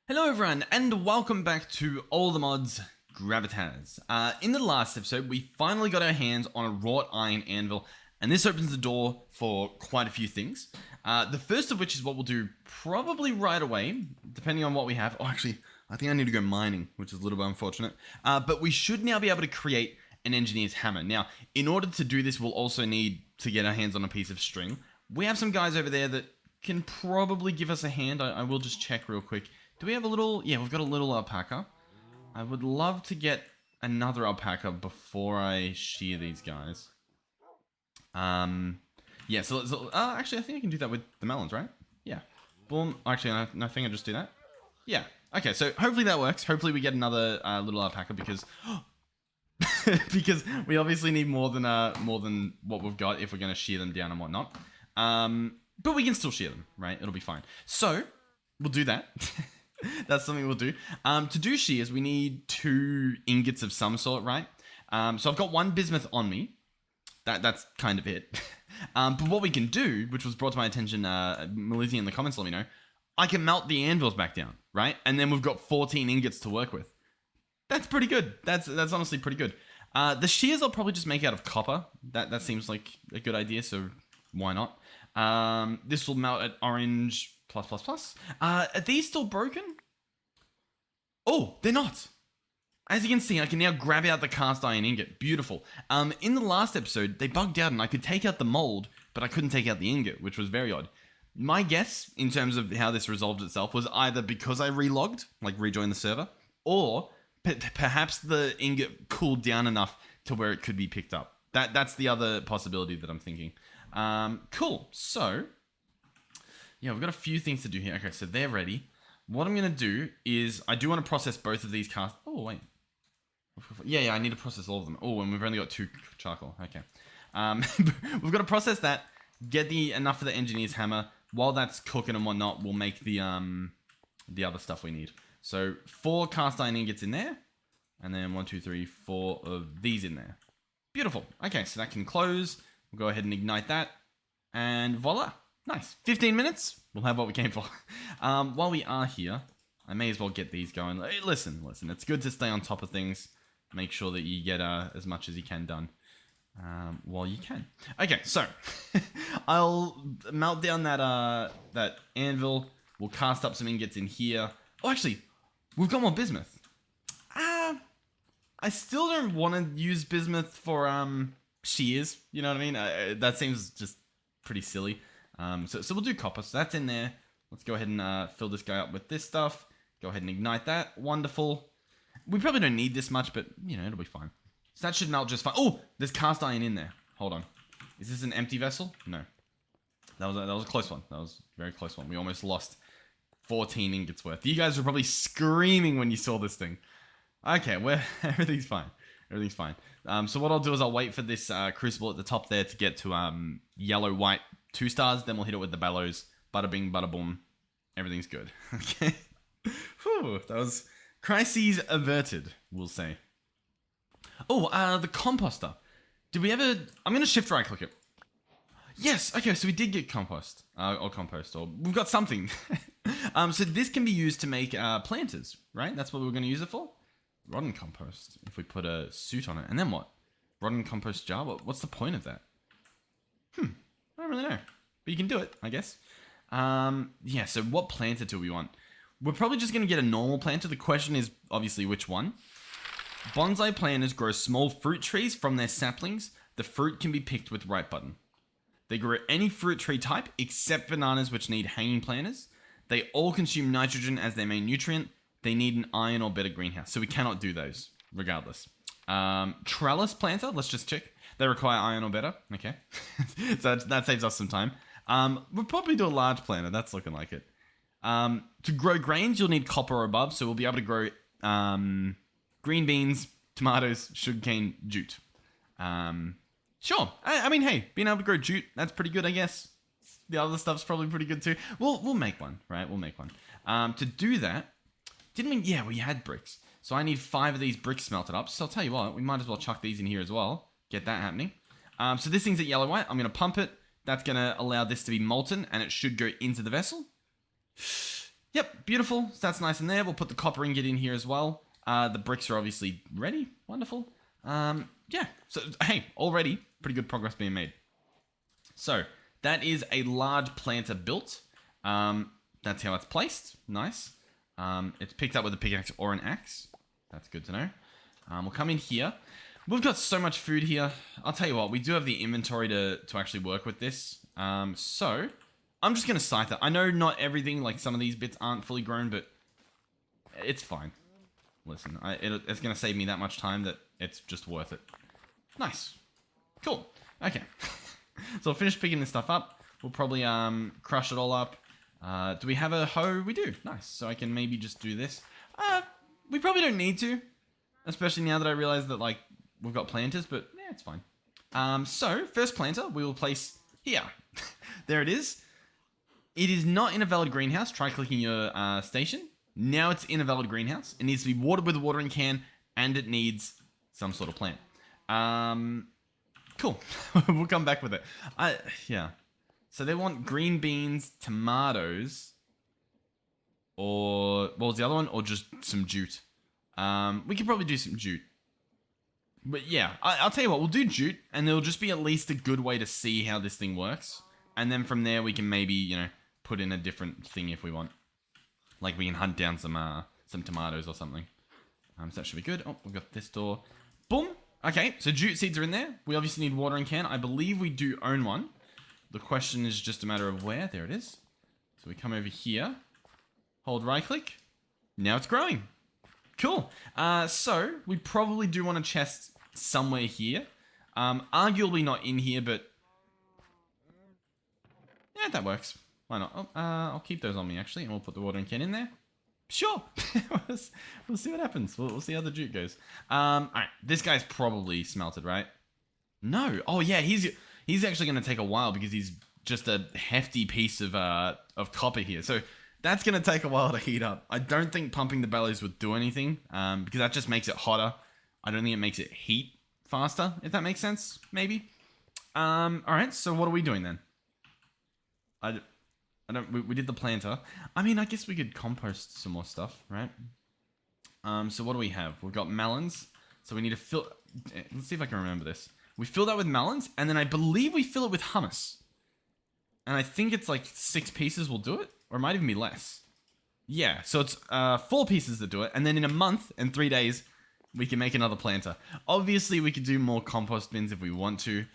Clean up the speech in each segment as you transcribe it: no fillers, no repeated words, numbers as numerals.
Hello everyone, and welcome back to All the Mods Gravitas. In the last episode, we finally got our hands on a wrought iron anvil, and this opens the door for quite a few things. The first of which is what we'll do probably right away, depending on what we have. Oh, actually, I think I need to go mining, which is a little bit unfortunate. But we should now be able to create an engineer's hammer. Now, in order to do this, we'll also need to get our hands on a piece of string. We have some guys over there that can probably give us a hand. I will just check real quick. Do we have a little... Yeah, we've got a little alpaca. I would love to get another alpaca before I shear these guys. Yeah, so actually, I think I can do that with the melons, right? Yeah. Boom. Actually, I think I just do that. Yeah. Okay, so hopefully that works. Hopefully we get another little alpaca because... because we obviously need more than what we've got if we're going to shear them down and whatnot. But we can still shear them, right? It'll be fine. So, we'll do that. That's something we'll do. To do shears, we need 2 ingots of some sort, right? So I've got 1 bismuth on me. That's kind of it. But what we can do, which was brought to my attention, Melizzy in the comments let me know, I can melt the anvils back down, right? And then we've got 14 ingots to work with. That's pretty good. That's honestly pretty good. The shears I'll probably just make out of copper. That seems like a good idea, so why not? This will melt at orange... Are these still broken? Oh, they're not. As you can see, I can now grab out the cast iron ingot. Beautiful. In the last episode, they bugged out and I could take out the mold, but I couldn't take out the ingot, which was very odd. My guess, in terms of how this resolved itself, was either because I relogged, like rejoined the server, or perhaps the ingot cooled down enough to where it could be picked up. That's the other possibility that I'm thinking. Cool. So... yeah, we've got a few things to do here. Okay, so they're ready. What I'm going to do is... I do want to process both of these cast... Oh, wait. Yeah, I need to process all of them. Oh, and we've only got 2 charcoal. Okay. We've got to process that, get enough for the engineer's hammer. While that's cooking and whatnot, we'll make the other stuff we need. So, 4 cast iron ingots in there. And then 1, 2, 3, 4 of these in there. Beautiful. Okay, so that can close. We'll go ahead and ignite that. And voila. Nice. 15 minutes. We'll have what we came for. While we are here, I may as well get these going. Hey, listen. It's good to stay on top of things. Make sure that you get as much as you can done while you can. Okay, so I'll melt down that anvil. We'll cast up some ingots in here. Oh, actually, we've got more bismuth. I still don't want to use bismuth for shears. You know what I mean? That seems just pretty silly. So we'll do copper. So that's in there. Let's go ahead and fill this guy up with this stuff. Go ahead and ignite that. Wonderful. We probably don't need this much, but, you know, it'll be fine. So that should melt just fine. Oh, there's cast iron in there. Hold on. Is this an empty vessel? No. That was a close one. That was a very close one. We almost lost 14 ingots worth. You guys were probably screaming when you saw this thing. Okay, everything's fine. Everything's fine. So what I'll do is I'll wait for this crucible at the top there to get to yellow-white 2 stars. Then we'll hit it with the bellows. Bada bing, bada boom. Everything's good. Okay. Whew, that was crises averted, we'll say. Oh, the composter. Did we ever... I'm going to shift right click it. Yes, okay, so we did get compost. Or compost, or... We've got something. So this can be used to make planters, right? That's what we were going to use it for. Rotten compost, if we put a suit on it. And then what? Rotten compost jar? What's the point of that? I don't really know. But you can do it, I guess. Yeah, so what planter do we want? We're probably just going to get a normal planter. The question is, obviously, which one? Bonsai planters grow small fruit trees from their saplings. The fruit can be picked with right button. They grow any fruit tree type, except bananas, which need hanging planters. They all consume nitrogen as their main nutrient. They need an iron or better greenhouse. So we cannot do those, regardless. Trellis planter, let's just check. They require iron or better. Okay. So that saves us some time. We'll probably do a large planter. That's looking like it. To grow grains, you'll need copper or above. So we'll be able to grow green beans, tomatoes, sugarcane, jute. Sure. I mean, hey, being able to grow jute, that's pretty good, I guess. The other stuff's probably pretty good too. We'll make one, right? We'll make one. To do that, didn't we? Yeah, we had bricks. So I need 5 of these bricks smelted up. So I'll tell you what, we might as well chuck these in here as well. Get that happening. So this thing's at yellow white. I'm going to pump it. That's going to allow this to be molten, and it should go into the vessel. Yep, beautiful. So that's nice in there. We'll put the copper ingot in here as well. The bricks are obviously ready. Wonderful. Yeah, so hey, already pretty good progress being made. So that is a large planter built. That's how it's placed. Nice. It's picked up with a pickaxe or an axe. That's good to know. We'll come in here. We've got so much food here. I'll tell you what, we do have the inventory to actually work with this. So I'm just going to scythe it. I know not everything, like some of these bits aren't fully grown, but it's fine. Listen, it's going to save me that much time that it's just worth it. Nice. Cool. Okay. So I'll finish picking this stuff up. We'll probably crush it all up. Do we have a hoe? We do. Nice. So I can maybe just do this. We probably don't need to. Especially now that I realize that, like, we've got planters, but yeah, it's fine. So, first planter we will place here. There it is. It is not in a valid greenhouse. Try clicking your station. Now it's in a valid greenhouse. It needs to be watered with a watering can, and it needs some sort of plant. Cool. We'll come back with it. Yeah. So they want green beans, tomatoes, or what was the other one? Or just some jute. We could probably do some jute. But yeah, I'll tell you what, we'll do jute, and there'll just be at least a good way to see how this thing works. And then from there, we can maybe, you know, put in a different thing if we want. Like we can hunt down some tomatoes or something. So that should be good. Oh, we've got this door. Boom. Okay, so jute seeds are in there. We obviously need watering can. I believe we do own one. The question is just a matter of where. There it is. So we come over here. Hold right click. Now it's growing. Cool. So we probably do want a chest somewhere here. Arguably not in here, but yeah, that works. Why not? Oh, I'll keep those on me actually, and we'll put the watering can in there. Sure. We'll see what happens. We'll see how the jute goes. All right. This guy's probably smelted, right? No. Oh yeah, he's actually going to take a while because he's just a hefty piece of copper here. So that's going to take a while to heat up. I don't think pumping the bellows would do anything because that just makes it hotter. I don't think it makes it heat faster, if that makes sense, maybe. All right, so what are we doing then? We did the planter. I mean, I guess we could compost some more stuff, right? So what do we have? We've got melons. So we need to fill... Let's see if I can remember this. We fill that with melons, and then I believe we fill it with hummus. And I think it's like 6 pieces will do it, or it might even be less. Yeah, so it's 4 pieces that do it, and then in a month and 3 days, we can make another planter. Obviously, we could do more compost bins if we want to.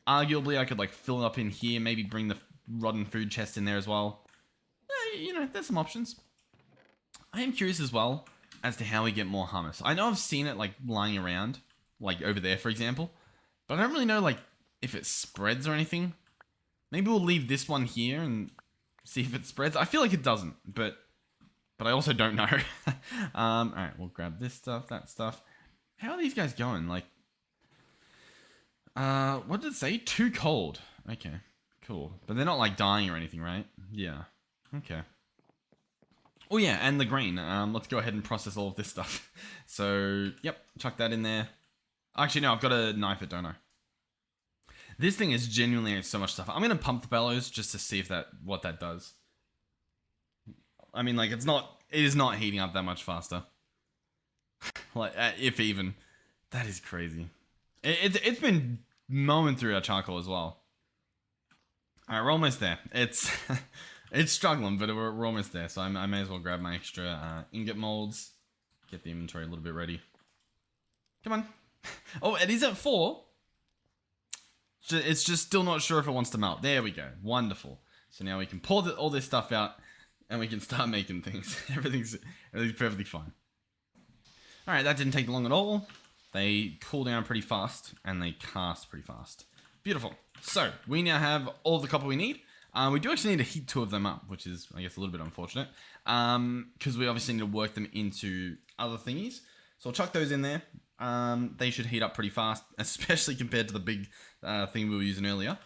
Arguably, I could like fill it up in here, maybe bring the rotten food chest in there as well. You know, there's some options. I am curious as well as to how we get more hummus. I know I've seen it like lying around, like over there, for example, but I don't really know like if it spreads or anything. Maybe we'll leave this one here and see if it spreads. I feel like it doesn't, but I also don't know. All right, we'll grab this stuff, that stuff. How are these guys going? Like, what did it say? Too cold. Okay, cool. But they're not like dying or anything, right? Yeah. Okay. Oh yeah, and the grain. Let's go ahead and process all of this stuff. So, yep, chuck that in there. Actually, no, I've got to knife it, don't I? This thing is genuinely so much stuff. I'm gonna pump the bellows just to see if what that does. I mean, like, it is not heating up that much faster. Like, if even. That is crazy. It's been mowing through our charcoal as well. Alright, we're almost there. It's struggling, but we're almost there. So I may as well grab my extra ingot molds. Get the inventory a little bit ready. Come on. Oh, it is at 4. It's just still not sure if it wants to melt. There we go. Wonderful. So now we can pour all this stuff out and we can start making things. Everything's perfectly fine. Alright, that didn't take long at all. They cool down pretty fast and they cast pretty fast. Beautiful. So, we now have all the copper we need. We do actually need to heat 2 of them up, which is, I guess, a little bit unfortunate. Because we obviously need to work them into other thingies. So I'll chuck those in there. They should heat up pretty fast, especially compared to the big thing we were using earlier.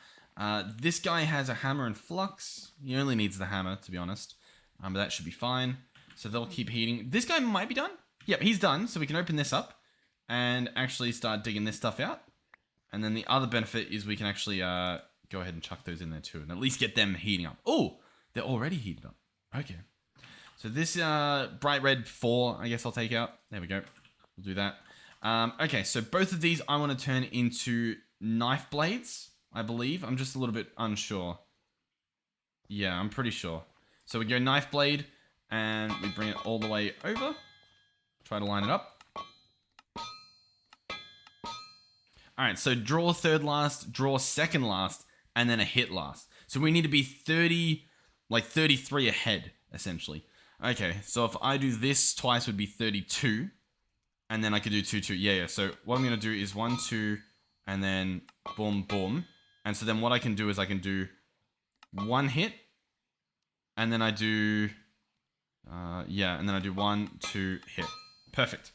This guy has a hammer and flux. He only needs the hammer, to be honest. But that should be fine. So they'll keep heating. This guy might be done. Yep, he's done. So we can open this up and actually start digging this stuff out. And then the other benefit is we can actually go ahead and chuck those in there too. And at least get them heating up. Oh, they're already heated up. Okay. So this bright red 4, I guess I'll take out. There we go. We'll do that. Okay, so both of these I want to turn into knife blades, I believe. I'm just a little bit unsure. Yeah, I'm pretty sure. So we go knife blade, and we bring it all the way over. Try to line it up. Alright, so draw third last, draw second last, and then a hit last. So we need to be 30, like 33 ahead, essentially. Okay, so if I do this twice would be 32. And then I could do 2, 2. Yeah. So what I'm going to do is 1, 2, and then boom, boom. And so then what I can do is I can do 1 hit. And then I do, and then I do 1, 2, hit. Perfect.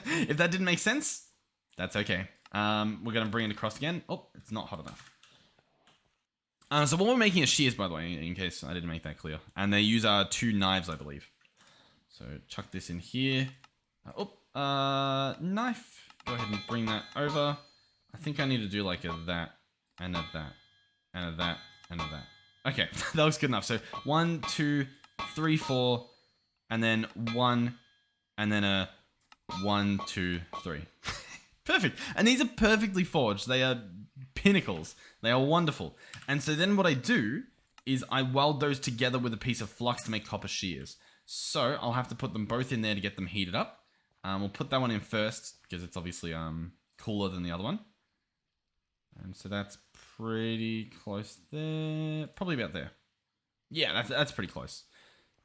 If that didn't make sense, that's okay. We're going to bring it across again. Oh, it's not hot enough. So what we're making is shears, by the way, in case I didn't make that clear. And they use 2 knives, I believe. So chuck this in here. Knife. Go ahead and bring that over. I think I need to do like a that, and a that, and a that, and a that. Okay, that looks good enough. So 1, 2, 3, 4, and then 1, and then a 1, 2, 3. Perfect. And these are perfectly forged. They are pinnacles. They are wonderful. And so then what I do is I weld those together with a piece of flux to make copper shears. So I'll have to put them both in there to get them heated up. We'll put that one in first because it's obviously cooler than the other one. And so that's pretty close there. Probably about there. Yeah, that's pretty close.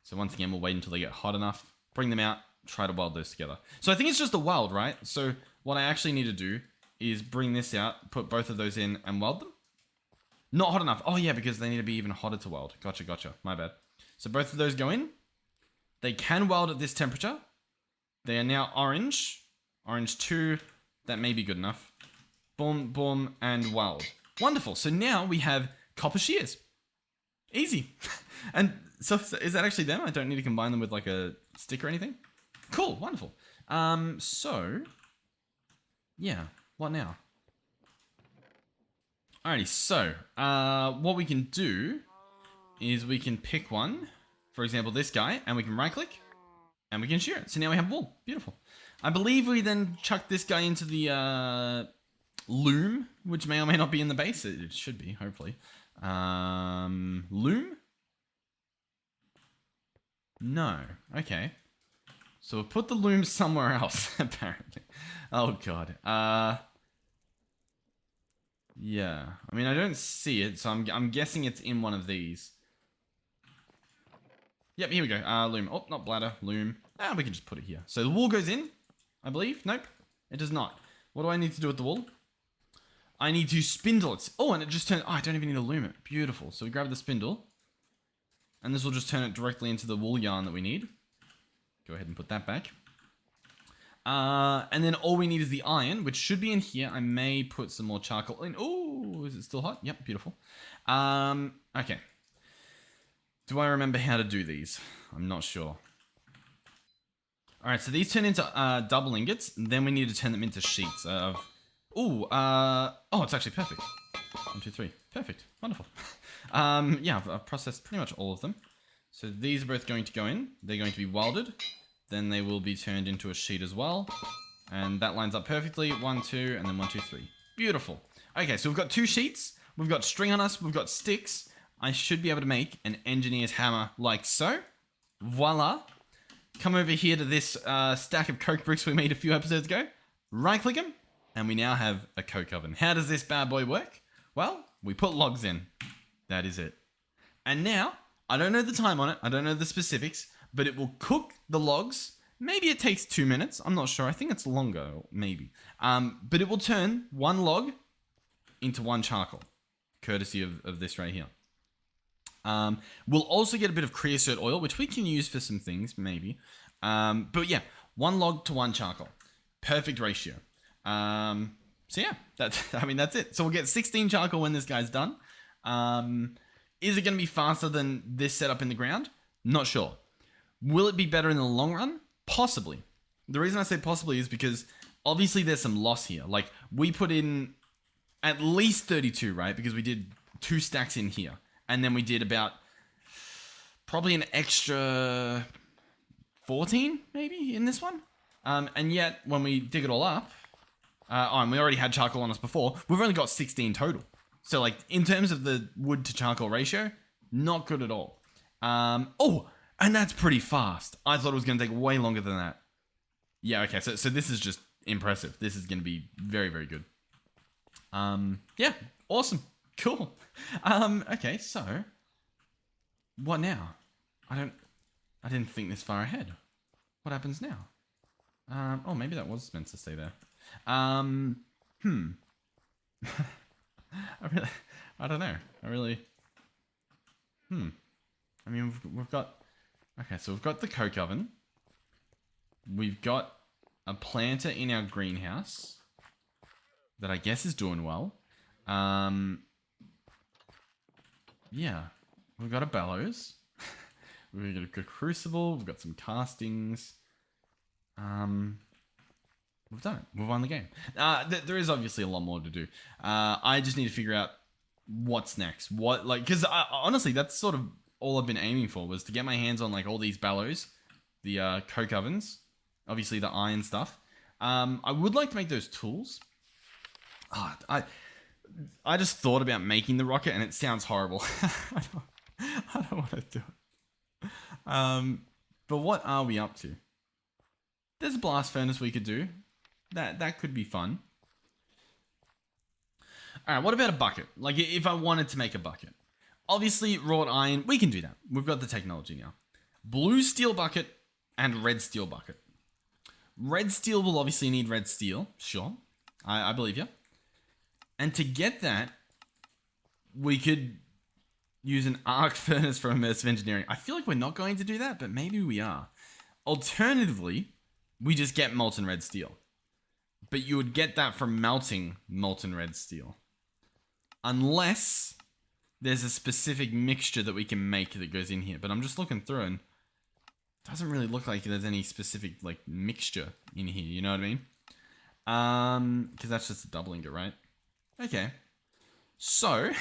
So once again, we'll wait until they get hot enough. Bring them out. Try to weld those together. So I think it's just a weld, right? So what I actually need to do is bring this out, put both of those in, and weld them. Not hot enough. Oh, yeah, because they need to be even hotter to weld. Gotcha. My bad. So both of those go in. They can weld at this temperature. They are now orange. Orange 2. That may be good enough. Boom, boom, and weld. Wonderful. So now we have copper shears. Easy. And so is that actually them? I don't need to combine them with like a stick or anything? Cool. Wonderful. So, yeah. What now? Alrighty, so what we can do is we can pick one, for example, this guy, and we can right click and we can shear it. So now we have wool. Beautiful. I believe we then chuck this guy into the loom, which may or may not be in the base. It should be, hopefully. Loom? No. Okay. So we'll put the loom somewhere else, apparently. Oh, God. Yeah. I mean, I don't see it, so I'm guessing it's in one of these. Yep, here we go. Loom. Oh, not bladder. Loom. We can just put it here. So the wool goes in, I believe. Nope. It does not. What do I need to do with the wool? I need to spindle it. Oh, and it just turned... Oh, I don't even need to loom it. Beautiful. So we grab the spindle. And this will just turn it directly into the wool yarn that we need. Go ahead and put that back. And then all we need is the iron, which should be in here. I may put some more charcoal in. Oh, is it still hot? Yep, beautiful. Okay. Do I remember how to do these? I'm not sure. All right, so these turn into double ingots. Then we need to turn them into sheets of... oh, it's actually perfect. 1, 2, 3. Perfect. Wonderful. Yeah, I've processed pretty much all of them. So these are both going to go in. They're going to be welded. Then they will be turned into a sheet as well. And that lines up perfectly. 1, 2, and then 1, 2, 3. Beautiful. Okay, so we've got 2 sheets. We've got string on us. We've got sticks. I should be able to make an engineer's hammer like so. Voila. Come over here to this stack of coke bricks we made a few episodes ago. Right click them. And we now have a coke oven. How does this bad boy work? Well, we put logs in. That is it. And now, I don't know the time on it. I don't know the specifics. But it will cook the logs. Maybe it takes 2 minutes. I'm not sure. I think it's longer, maybe. But it will turn 1 log into 1 charcoal. Courtesy of this right here. We'll also get a bit of creosote oil, which we can use for some things, maybe. But yeah, 1 log to 1 charcoal. Perfect ratio. So yeah, that's it. So we'll get 16 charcoal when this guy's done. Is it going to be faster than this setup in the ground? Not sure. Will it be better in the long run? Possibly. The reason I say possibly is because obviously there's some loss here. Like we put in at least 32, right? Because we did 2 stacks in here. And then we did about probably an extra 14 maybe in this one. And yet when we dig it all up, and we already had charcoal on us before, we've only got 16 total. So like in terms of the wood to charcoal ratio, not good at all. Oh, and that's pretty fast. I thought it was going to take way longer than that. Yeah, okay, so this is just impressive. This is going to be very, very good. Yeah, awesome. Cool. Okay, so what now? I didn't think this far ahead. What happens now? Oh, maybe that was meant to stay there. I don't know. I mean, we've got, okay, so we've got the coke oven. We've got a planter in our greenhouse that I guess is doing well. Yeah, we've got a bellows. We've got a good crucible. We've got some castings. We've done it. We've won the game. There is obviously a lot more to do. I just need to figure out what's next. Because honestly, that's sort of all I've been aiming for, was to get my hands on like all these bellows, the coke ovens, obviously the iron stuff. I would like to make those tools. I just thought about making the rocket and it sounds horrible. I don't want to do it. But what are we up to? There's a blast furnace we could do. That could be fun. Alright, what about a bucket? Like, if I wanted to make a bucket. Obviously, wrought iron, we can do that. We've got the technology now. Blue steel bucket and red steel bucket. Red steel will obviously need red steel. Sure. I believe you. And to get that, we could use an arc furnace from immersive engineering. I feel like we're not going to do that, but maybe we are. Alternatively, we just get molten red steel. But you would get that from melting molten red steel. Unless there's a specific mixture that we can make that goes in here. But I'm just looking through and it doesn't really look like there's any specific like mixture in here. You know what I mean? Because that's just a double ingot, right? Okay. So,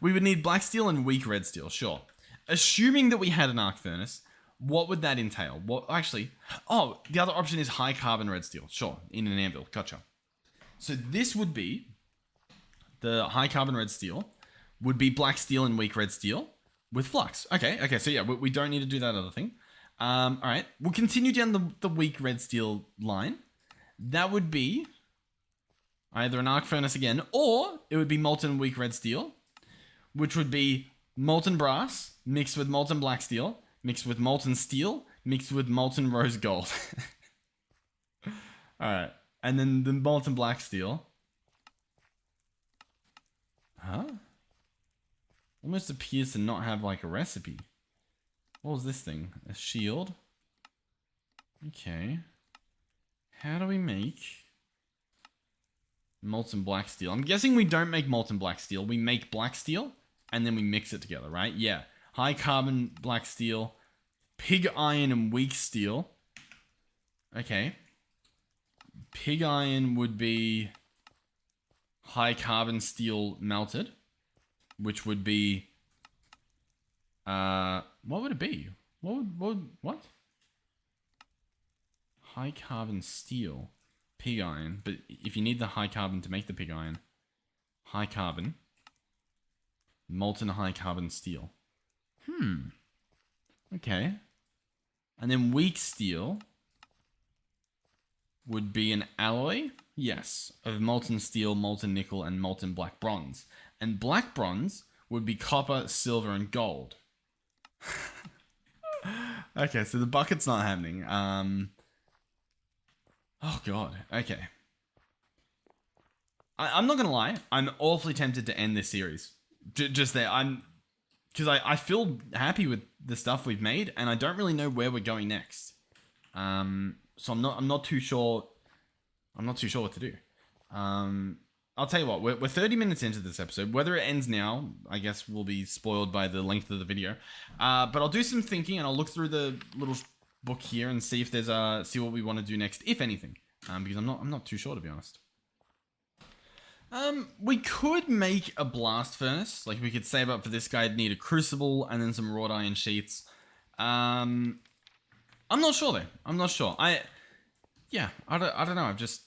we would need black steel and weak red steel, sure. Assuming that we had an arc furnace, what would that entail? The other option is high carbon red steel. Sure, in an anvil. Gotcha. So this would be the high carbon red steel, would be black steel and weak red steel with flux. Okay, so yeah, we don't need to do that other thing. All right, we'll continue down the weak red steel line. That would be either an arc furnace again, or it would be molten weak red steel, which would be molten brass mixed with molten black steel, mixed with molten steel, mixed with molten rose gold. Alright. And then the molten black steel. Huh? Almost appears to not have like a recipe. What was this thing? A shield? Okay. How do we make molten black steel? I'm guessing we don't make molten black steel. We make black steel and then we mix it together, right? Yeah. High carbon black steel, pig iron and weak steel. Okay. Pig iron would be high carbon steel melted, which would be what would it be? What? High carbon steel, pig iron, but if you need the high carbon to make the pig iron, high carbon, molten high carbon steel. Okay. And then weak steel would be an alloy, yes, of molten steel, molten nickel, and molten black bronze. And black bronze would be copper, silver, and gold. Okay, so the bucket's not happening. Oh god, okay. I'm not gonna lie, I'm awfully tempted to end this series. Just there, because I feel happy with the stuff we've made, and I don't really know where we're going next. So I'm not too sure. I'm not too sure what to do. I'll tell you what. We're 30 minutes into this episode. Whether it ends now, I guess will be spoiled by the length of the video. But I'll do some thinking, and I'll look through the little book here and see if there's see what we want to do next, if anything. Because I'm not too sure, to be honest. We could make a blast furnace. Like, we could save up for this guy. I'd need a crucible and then some wrought iron sheets. I'm not sure though. I'm not sure. I don't know. I've just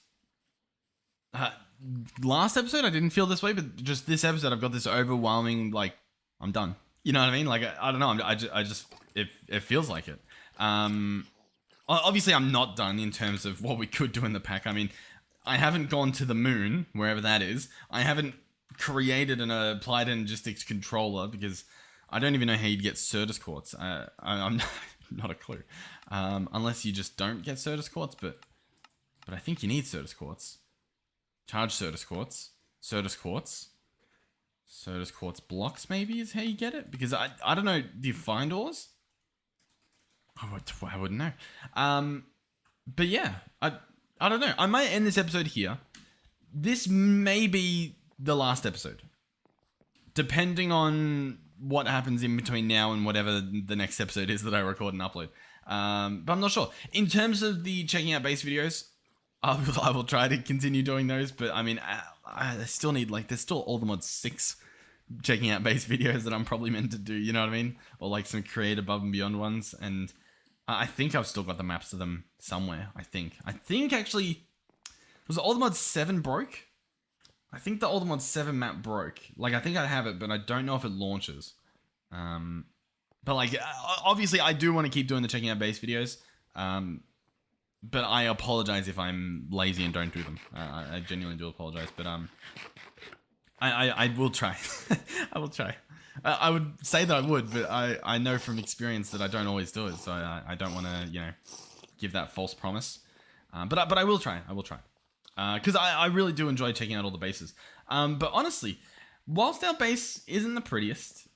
last episode I didn't feel this way, but just this episode I've got this overwhelming like I'm done. You know what I mean? Like I don't know. I just it feels like it. Obviously I'm not done in terms of what we could do in the pack. I mean, I haven't gone to the moon, wherever that is. I haven't created an applied energistics controller because I don't even know how you'd get Certus quartz. I'm not a clue. Unless you just don't get Certus quartz, but I think you need Certus quartz. Charge Certus quartz. Certus quartz. Certus quartz blocks maybe is how you get it? Because I don't know, do you find ores? I wouldn't know. But yeah, I don't know. I might end this episode here. This may be the last episode. Depending on what happens in between now and whatever the next episode is that I record and upload. But I'm not sure. In terms of the checking out base videos, I will try to continue doing those. But I mean, I still need, like, there's still all the mod 6 checking out base videos that I'm probably meant to do. You know what I mean? Or like some create above and beyond ones. And I think I've still got the maps to them somewhere. I think actually, was Old Mod 7 broke? I think the Old Mod 7 map broke. Like, I think I have it, but I don't know if it launches. But like, obviously I do want to keep doing the checking out base videos. But I apologize if I'm lazy and don't do them. I genuinely do apologize, but I will try. I will try. I would say that I would, but I know from experience that I don't always do it, so I don't want to, you know, give that false promise. But I will try. I will try. Because I really do enjoy checking out all the bases. But honestly, whilst our base isn't the prettiest,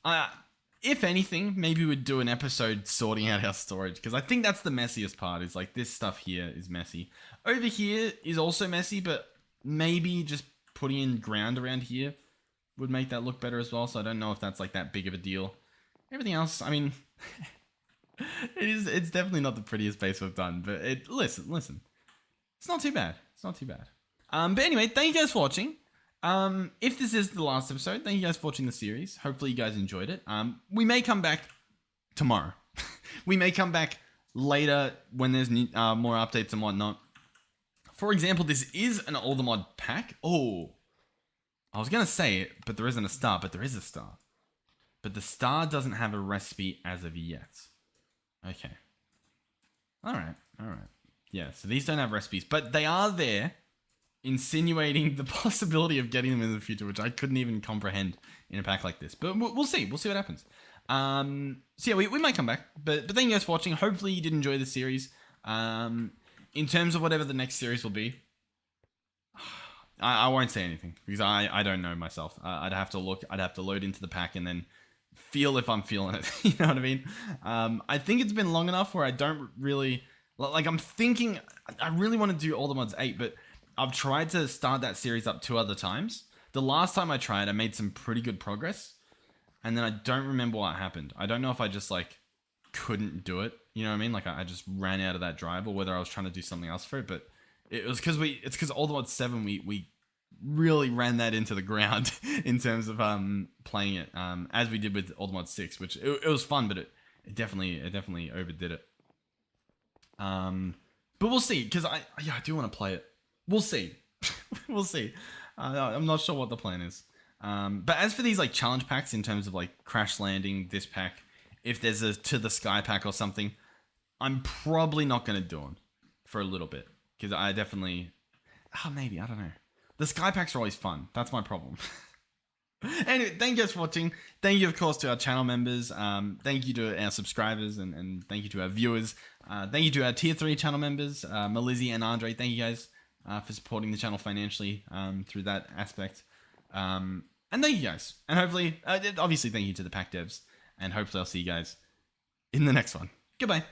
if anything, maybe we'd do an episode sorting out our storage, because I think that's the messiest part, is like this stuff here is messy. Over here is also messy, but maybe just putting in ground around here would make that look better as well, so I don't know if that's like that big of a deal. Everything else, I mean, it's definitely not the prettiest base we've done, but listen, it's not too bad. It's not too bad. But anyway, thank you guys for watching. If this is the last episode, thank you guys for watching the series. Hopefully you guys enjoyed it. We may come back tomorrow. We may come back later when there's more updates and whatnot. For example, this is an All the Mod pack. Oh, I was going to say it, but there isn't a star, but there is a star. But the star doesn't have a recipe as of yet. Okay. All right. Yeah, so these don't have recipes, but they are there, insinuating the possibility of getting them in the future, which I couldn't even comprehend in a pack like this. But we'll see. We'll see what happens. So yeah, we might come back. But thank you guys for watching. Hopefully you did enjoy the series. In terms of whatever the next series will be, I won't say anything because I don't know myself. I'd have to look. I'd have to load into the pack and then feel if I'm feeling it. You know what I mean? I think it's been long enough where I don't really... Like, I'm thinking... I really want to do All the Mods 8, but I've tried to start that series up 2 other times. The last time I tried, I made some pretty good progress. And then I don't remember what happened. I don't know if I just, like, couldn't do it. You know what I mean? Like, I just ran out of that drive, or whether I was trying to do something else for it. But it was because it's because All the Mods 7, we really ran that into the ground in terms of playing it, as we did with All the Mods 6, which it was fun, but it definitely overdid it. But we'll see, because I do want to play it. We'll see. We'll see. I'm not sure what the plan is. But as for these like challenge packs in terms of like crash landing, this pack, if there's a to the sky pack or something, I'm probably not going to do them for a little bit, because I definitely, maybe, I don't know. The sky packs are always fun. That's my problem. Anyway, thank you guys for watching. Thank you, of course, to our channel members. Thank you to our subscribers, and thank you to our viewers. Thank you to our tier 3 channel members, Melizzi and Andre. Thank you guys for supporting the channel financially through that aspect. And thank you guys. And hopefully, obviously, thank you to the pack devs. And hopefully I'll see you guys in the next one. Goodbye.